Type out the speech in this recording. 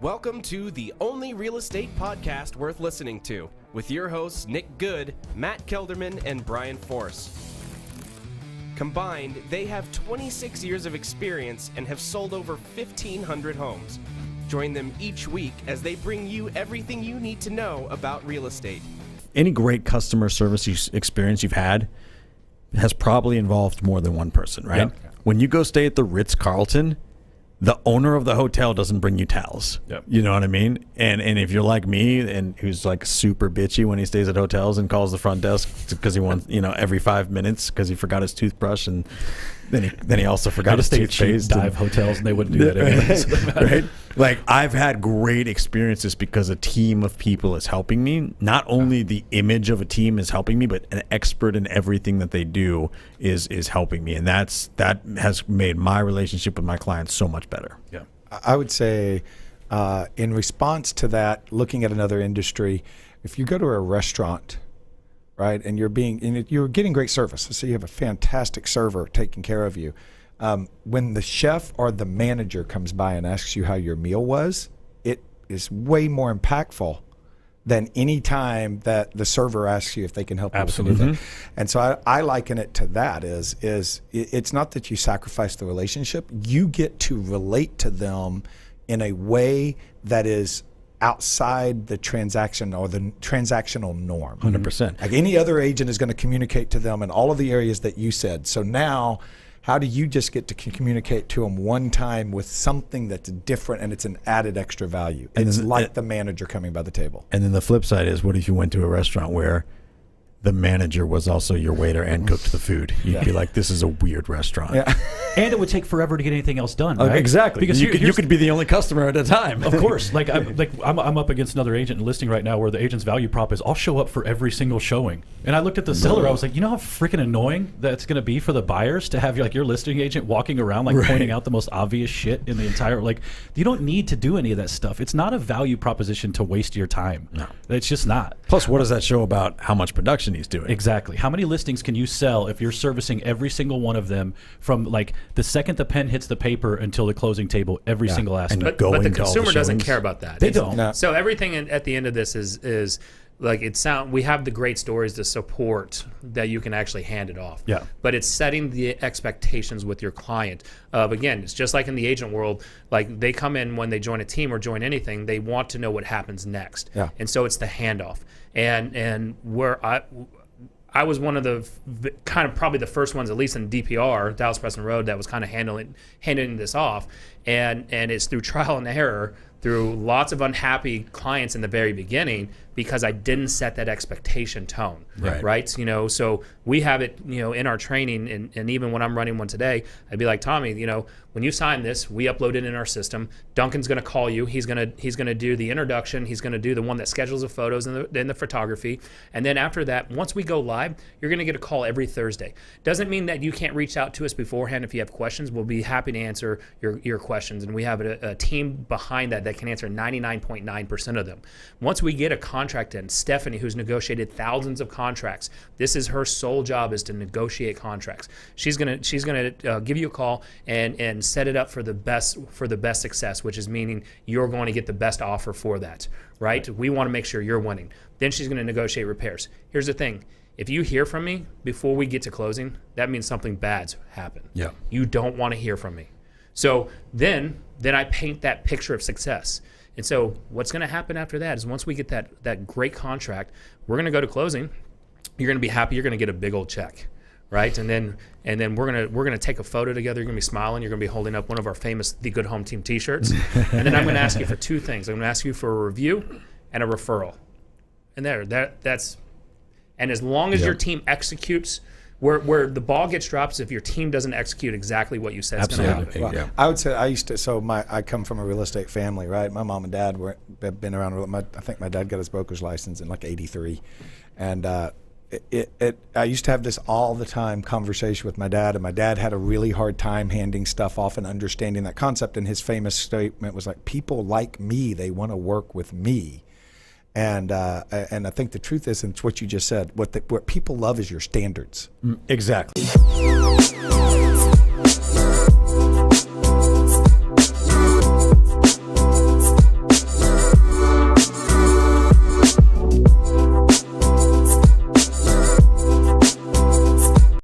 Welcome to the only real estate podcast worth listening to, with your hosts Nick Good, Matt Kelderman, and Brian Force. Combined, they have 26 years of experience and have sold over 1,500 homes. Join them each week as they bring you everything you need to know about real estate. Any great customer service experience you've had has probably involved more than one person, right? Yep. When you go stay at the Ritz-Carlton, the owner of the hotel doesn't bring you towels. Yep. You know what I mean? And if you're like me and who's like super bitchy when he stays at hotels and calls the front desk because he wants, every 5 minutes because he forgot his toothbrush and then he also forgot his toothpaste. Dive hotels and they wouldn't do that anyway. Right? Like, I've had great experiences because a team of people is helping me. Not only the image of a team is helping me, but an expert in everything that they do is helping me. And that has made my relationship with my clients so much better. Yeah. I would say in response to that, looking at another industry, if you go to a restaurant, right, and you're getting great service, so you have a fantastic server taking care of you. When the chef or the manager comes by and asks you how your meal was, it is way more impactful than any time that the server asks you if they can help you Absolutely. with anything. And so I liken it to that is it's not that you sacrifice the relationship, you get to relate to them in a way that is outside the transaction or the transactional norm. 100%. Like any other agent is going to communicate to them in all of the areas that you said. So now, how do you just get to communicate to them one time with something that's different and it's an added extra value? And It's then like the manager coming by the table. And then the flip side is, what if you went to a restaurant where the manager was also your waiter and cooked the food? You'd be like, this is a weird restaurant. Yeah. And it would take forever to get anything else done, right? Exactly. Because you could be the only customer at a time. Of course. I'm up against another agent listing right now where the agent's value prop is I'll show up for every single showing. And I looked at the seller, I was like, you know how freaking annoying that's going to be for the buyers to have your listing agent walking around pointing out the most obvious shit in the entire, you don't need to do any of that stuff. It's not a value proposition to waste your time. No. It's just not. Plus, what does that show about how much production he's doing? Exactly. How many listings can you sell if you're servicing every single one of them from the second the pen hits the paper until the closing table, every single aspect? And But the to all consumer doesn't showings. care about that. They don't. No. So everything at the end of this is we have the great stories to support that you can actually hand it off. Yeah. But it's setting the expectations with your client. Again, it's just like in the agent world, they come in when they join a team or join anything, they want to know what happens next. Yeah. And so it's the handoff. And where I was one of the kind of probably the first ones, at least in DPR, Dallas Preston Road, that was kind of handing this off. And it's through trial and error, through lots of unhappy clients in the very beginning because I didn't set that expectation tone. Right? So we have it, in our training, and even when I'm running one today, I'd be like, Tommy, when you sign this, we upload it in our system. Duncan's going to call you. He's going to do the introduction. He's going to do the one that schedules the photos and the photography. And then after that, once we go live, you're going to get a call every Thursday. Doesn't mean that you can't reach out to us beforehand if you have questions. We'll be happy to answer your questions. And we have a team behind that can answer 99.9% of them. Once we get a contract in, Stephanie, who's negotiated thousands of contracts, this is her sole job, is to negotiate contracts. She's gonna give you a call and set it up for the best success, which is meaning you're going to get the best offer for that, right? We want to make sure you're winning. Then she's going to negotiate repairs. Here's the thing. If you hear from me before we get to closing, that means something bad's happened. Yeah. You don't want to hear from me. So then I paint that picture of success. And so what's going to happen after that is once we get that great contract, we're going to go to closing. You're going to be happy. You're going to get a big old check, right? And then we're gonna take a photo together. You're going to be smiling. You're going to be holding up one of our famous The Good Home Team T-shirts. And then I'm going to ask you for two things. I'm going to ask you for a review and a referral. And that's as long as your team executes. Where the ball gets dropped is if your team doesn't execute exactly what you said is going to happen. Well, Yeah. I would say I come from a real estate family, right? My mom and dad have been around. I think my dad got his broker's license in '83, and I used to have this all the time conversation with my dad, and my dad had a really hard time handing stuff off and understanding that concept. And his famous statement was people like me, they want to work with me. And I think the truth is, and it's what you just said, what people love is your standards. Exactly.